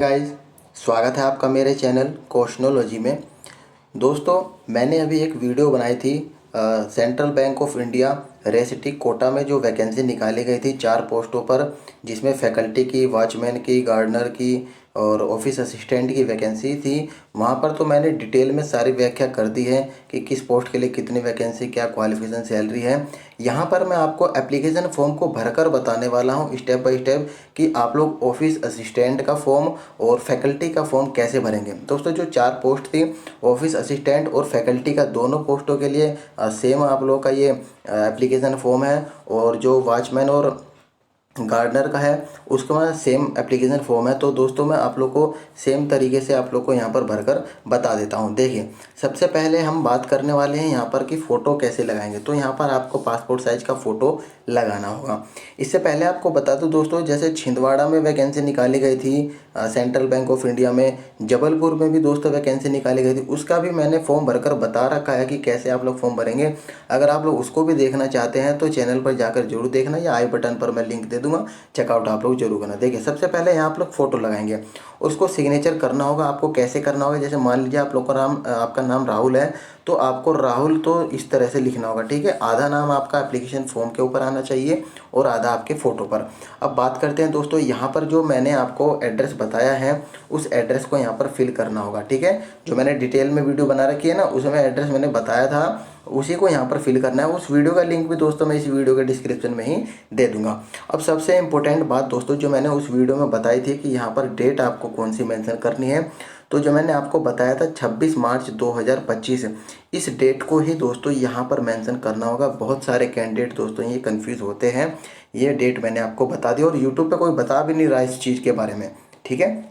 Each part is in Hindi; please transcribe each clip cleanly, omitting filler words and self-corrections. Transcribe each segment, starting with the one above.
गाइस, स्वागत है आपका मेरे चैनल क्वेश्चनोलॉजी में। दोस्तों, मैंने अभी एक वीडियो बनाई थी central bank of India RSETI Kota में जो वैकेंसी निकाली गई थी 4 पोस्टों पर, जिसमें फैकल्टी की, वॉचमैन की, गार्डनर की और ऑफिस असिस्टेंट की वैकेंसी थी। वहाँ पर तो मैंने डिटेल में सारी व्याख्या कर दी है कि किस पोस्ट के लिए कितनी वैकेंसी, क्या क्वालिफिकेशन, सैलरी है। यहाँ पर मैं आपको एप्लीकेशन फॉर्म को भरकर बताने वाला हूँ स्टेप बाय स्टेप कि आप लोग ऑफिस असिस्टेंट का फॉर्म और फैकल्टी का फॉर्म कैसे भरेंगे। दोस्तों, जो 4 पोस्ट थी ऑफिस असिस्टेंट और फैकल्टी का, दोनों पोस्टों के लिए सेम आप लोगों का ये एप्लीकेशन फॉर्म है। और जो वॉचमैन और गार्डनर का है उसके बाद सेम एप्लीकेशन फॉर्म है। तो दोस्तों, मैं आप लोग को सेम तरीके से आप लोग को यहाँ पर भरकर बता देता हूँ। देखिए, सबसे पहले हम बात करने वाले हैं यहाँ पर कि फ़ोटो कैसे लगाएंगे। तो यहाँ पर आपको पासपोर्ट साइज़ का फ़ोटो लगाना होगा। इससे पहले आपको बता दूँ दोस्तों, जैसे छिंदवाड़ा में वैकेंसी निकाली गई थी सेंट्रल बैंक ऑफ इंडिया में, जबलपुर में भी दोस्तों वैकेंसी निकाली गई थी, उसका भी मैंने फॉर्म भरकर बता रखा है कि कैसे आप लोग फॉर्म भरेंगे। अगर आप लोग उसको भी देखना चाहते हैं तो चैनल पर जाकर जरूर देखना, या आई बटन पर मैं लिंक दे दूंगा, चेकआउट आप लोग जरूर करना। देखिए, सबसे पहले यहाँ आप लोग फोटो लगाएंगे, उसको सिग्नेचर करना होगा। आपको कैसे करना होगा, जैसे मान लीजिए आप लोग का नाम, आपका नाम राहुल है, तो आपको राहुल तो इस तरह से लिखना होगा, ठीक है। आधा नाम आपका एप्लीकेशन फॉर्म के ऊपर आना चाहिए और आधा आपके फ़ोटो पर। अब बात करते हैं दोस्तों, यहाँ पर जो मैंने आपको एड्रेस बताया है उस एड्रेस को यहाँ पर फिल करना होगा, ठीक है। जो मैंने डिटेल में वीडियो बना रखी है ना, उसमें एड्रेस मैंने बताया था, उसी को यहाँ पर फिल करना है। उस वीडियो का लिंक भी दोस्तों मैं इस वीडियो के डिस्क्रिप्शन में ही दे दूंगा। अब सबसे इम्पोर्टेंट बात दोस्तों, जो मैंने उस वीडियो में बताई थी कि यहाँ पर डेट आपको कौन सी मेंशन करनी है, तो जो मैंने आपको बताया था 26 मार्च 2025, इस डेट को ही दोस्तों यहाँ पर मेंशन करना होगा। बहुत सारे कैंडिडेट दोस्तों ये कंफ्यूज होते हैं। ये डेट मैंने आपको बता दी और यूट्यूब पे कोई बता भी नहीं रहा इस चीज़ के बारे में, ठीक है।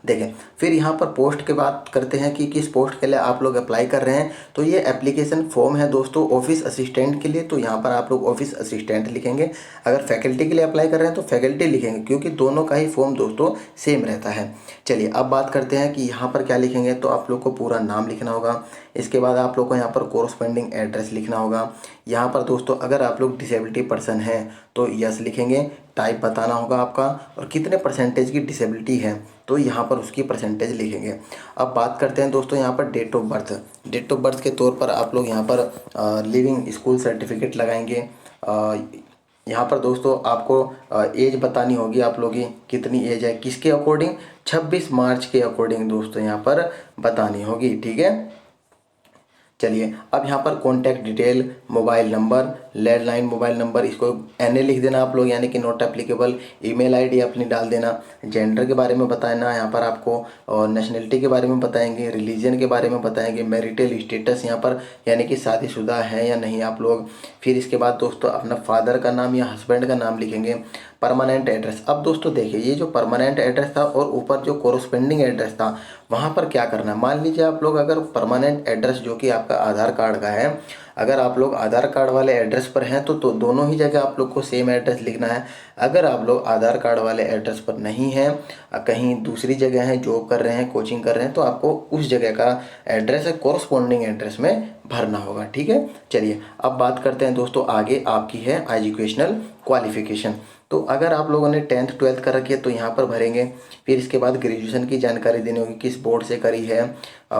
देखें, फिर यहाँ पर पोस्ट की बात करते हैं कि किस पोस्ट के लिए आप लोग अप्लाई कर रहे हैं। तो ये एप्लीकेशन फॉर्म है दोस्तों ऑफिस असिस्टेंट के लिए, तो यहाँ पर आप लोग ऑफिस असिस्टेंट लिखेंगे। अगर फैकल्टी के लिए अप्लाई कर रहे हैं तो फैकल्टी लिखेंगे, क्योंकि दोनों का ही फॉर्म दोस्तों सेम रहता है। चलिए, अब बात करते हैं कि यहाँ पर क्या लिखेंगे। तो आप लोग को पूरा नाम लिखना होगा। इसके बाद आप लोग को यहाँ पर कोरस्पेंडिंग एड्रेस लिखना होगा। यहाँ पर दोस्तों अगर आप लोग डिसेबिलिटी पर्सन हैं तो यस लिखेंगे, टाइप बताना होगा आपका, और कितने परसेंटेज की डिसेबिलिटी है तो यहाँ पर उसकी परसेंटेज लिखेंगे। अब बात करते हैं दोस्तों यहाँ पर date of birth. Date of birth के तौर पर आप लोग यहाँ पर लिविंग स्कूल सर्टिफिकेट लगाएंगे। यहाँ पर दोस्तों आपको एज बतानी होगी, आप लोग की कितनी एज है, किसके अकॉर्डिंग, 26 मार्च के अकॉर्डिंग दोस्तों यहाँ पर बतानी होगी, ठीक है। चलिए, अब यहाँ पर contact detail, mobile number, landline mobile number, इसको एनए लिख देना आप लोग, यानी कि नॉट एप्लीकेबल। ईमेल आईडी अपनी डाल देना। जेंडर के बारे में बताना यहाँ पर आपको, और नेशनलिटी के बारे में बताएंगे, रिलीजन के बारे में बताएंगे, मैरिटल स्टेटस यहाँ पर यानी कि शादीशुदा है या नहीं आप लोग। फिर इसके बाद दोस्तों अपना फादर का नाम या हस्बैंड का नाम लिखेंगे। परमानेंट एड्रेस, अब दोस्तों देखिए, ये जो परमानेंट एड्रेस था और ऊपर जो कोरोस्पेंडिंग एड्रेस था, वहाँ पर क्या करना है। मान लीजिए आप लोग अगर परमानेंट एड्रेस जो कि आपका आधार कार्ड का है, अगर आप लोग आधार कार्ड वाले एड्रेस पर हैं तो दोनों ही जगह आप लोग को सेम एड्रेस लिखना है। अगर आप लोग आधार कार्ड वाले एड्रेस पर नहीं हैं, कहीं दूसरी जगह हैं, जॉब कर रहे हैं, कोचिंग कर रहे हैं, तो आपको उस जगह का एड्रेस है कोरस्पॉन्डिंग एड्रेस में भरना होगा, ठीक है। चलिए, अब बात करते हैं दोस्तों आगे आपकी है एजुकेशनल क्वालिफिकेशन। तो अगर आप लोगों ने 10th 12th कर रखी है तो यहाँ पर भरेंगे। फिर इसके बाद ग्रेजुएशन की जानकारी देनी होगी, किस बोर्ड से करी है,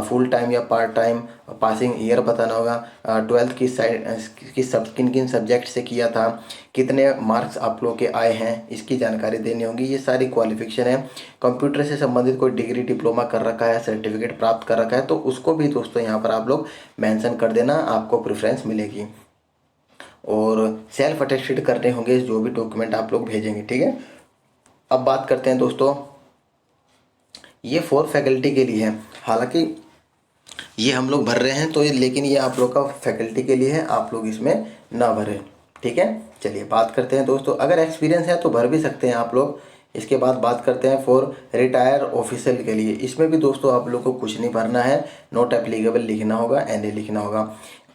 फुल टाइम या पार्ट टाइम, पासिंग ईयर बताना होगा, 12th किस साइड किन किन सब्जेक्ट से किया था, कितने मार्क्स आप लोग के आए हैं, इसकी जानकारी देनी होगी। ये सारी क्वालिफिकेशन है। कंप्यूटर से संबंधित कोई डिग्री डिप्लोमा कर रखा है, सर्टिफिकेट प्राप्त कर रखा है, तो उसको भी दोस्तों यहाँ पर आप लोग मेंशन कर देना, आपको प्रेफरेंस मिलेगी। और सेल्फ अटेस्टेड करने होंगे जो भी डॉक्यूमेंट आप लोग भेजेंगे, ठीक है। अब बात करते हैं दोस्तों, ये फॉर फैकल्टी के लिए है, हालांकि ये हम लोग भर रहे हैं तो लेकिन ये आप लोग का फैकल्टी के लिए है, आप लोग इसमें ना भरें, ठीक है। चलिए, बात करते हैं दोस्तों, अगर एक्सपीरियंस है तो भर भी सकते हैं आप लोग। इसके बाद बात करते हैं फॉर रिटायर ऑफिसर के लिए। इसमें भी दोस्तों आप लोग को कुछ नहीं भरना है, नॉट एप्लीकेबल लिखना होगा, एनए लिखना होगा।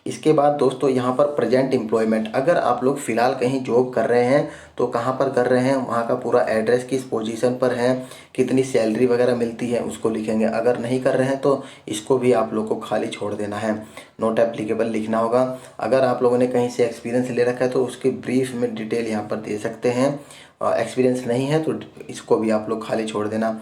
इसके बाद दोस्तों यहाँ पर प्रेजेंट एम्प्लॉयमेंट, अगर आप लोग फ़िलहाल कहीं जॉब कर रहे हैं तो कहाँ पर कर रहे हैं, वहाँ का पूरा एड्रेस, किस पोजीशन पर हैं, कितनी सैलरी वगैरह मिलती है उसको लिखेंगे। अगर नहीं कर रहे हैं तो इसको भी आप लोग को खाली छोड़ देना है, नॉट एप्लीकेबल लिखना होगा। अगर आप लोगों ने कहीं से एक्सपीरियंस ले रखा है तो उसकी ब्रीफ में डिटेल यहाँ पर दे सकते हैं। एक्सपीरियंस नहीं है तो इसको भी आप लोग खाली छोड़ देना।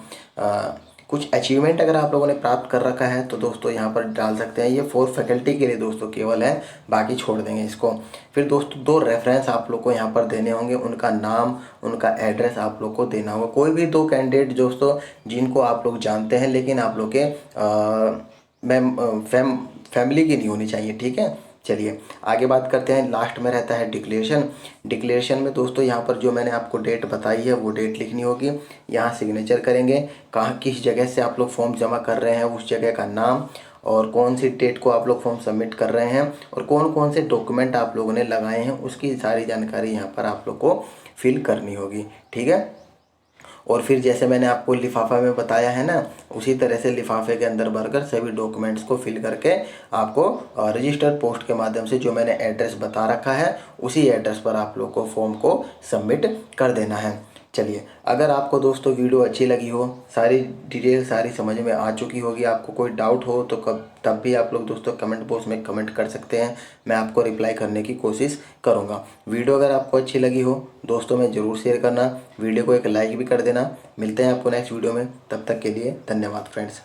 कुछ अचीवमेंट अगर आप लोगों ने प्राप्त कर रखा है तो दोस्तों यहाँ पर डाल सकते हैं। ये फॉर फैकल्टी के लिए दोस्तों केवल है, बाकी छोड़ देंगे इसको। फिर दोस्तों 2 रेफरेंस आप लोग को यहाँ पर देने होंगे, उनका नाम, उनका एड्रेस आप लोग को देना होगा। कोई भी 2 कैंडिडेट दोस्तों जिनको आप लोग जानते हैं लेकिन आप लोग के फैमिली की नहीं होनी चाहिए, ठीक है। चलिए आगे बात करते हैं। लास्ट में रहता है डिक्लेरेशन। डिक्लेरेशन में दोस्तों यहाँ पर जो मैंने आपको डेट बताई है वो डेट लिखनी होगी। यहाँ सिग्नेचर करेंगे, कहाँ किस जगह से आप लोग फॉर्म जमा कर रहे हैं उस जगह का नाम, और कौन सी डेट को आप लोग फॉर्म सबमिट कर रहे हैं, और कौन कौन से डॉक्यूमेंट आप लोगों ने लगाए हैं उसकी सारी जानकारी यहाँ पर आप लोग को फिल करनी होगी, ठीक है। और फिर जैसे मैंने आपको लिफाफा में बताया है ना, उसी तरह से लिफाफे के अंदर भरकर सभी डॉक्यूमेंट्स को फिल करके आपको रजिस्टर्ड पोस्ट के माध्यम से जो मैंने एड्रेस बता रखा है उसी एड्रेस पर आप लोग को फॉर्म को सबमिट कर देना है। चलिए, अगर आपको दोस्तों वीडियो अच्छी लगी हो, सारी डिटेल सारी समझ में आ चुकी होगी, आपको कोई डाउट हो तो तब भी आप लोग दोस्तों कमेंट बॉक्स में कमेंट कर सकते हैं, मैं आपको रिप्लाई करने की कोशिश करूँगा। वीडियो अगर आपको अच्छी लगी हो दोस्तों में ज़रूर शेयर करना, वीडियो को एक लाइक भी कर देना। मिलते हैं आपको नेक्स्ट वीडियो में, तब तक के लिए धन्यवाद फ्रेंड्स।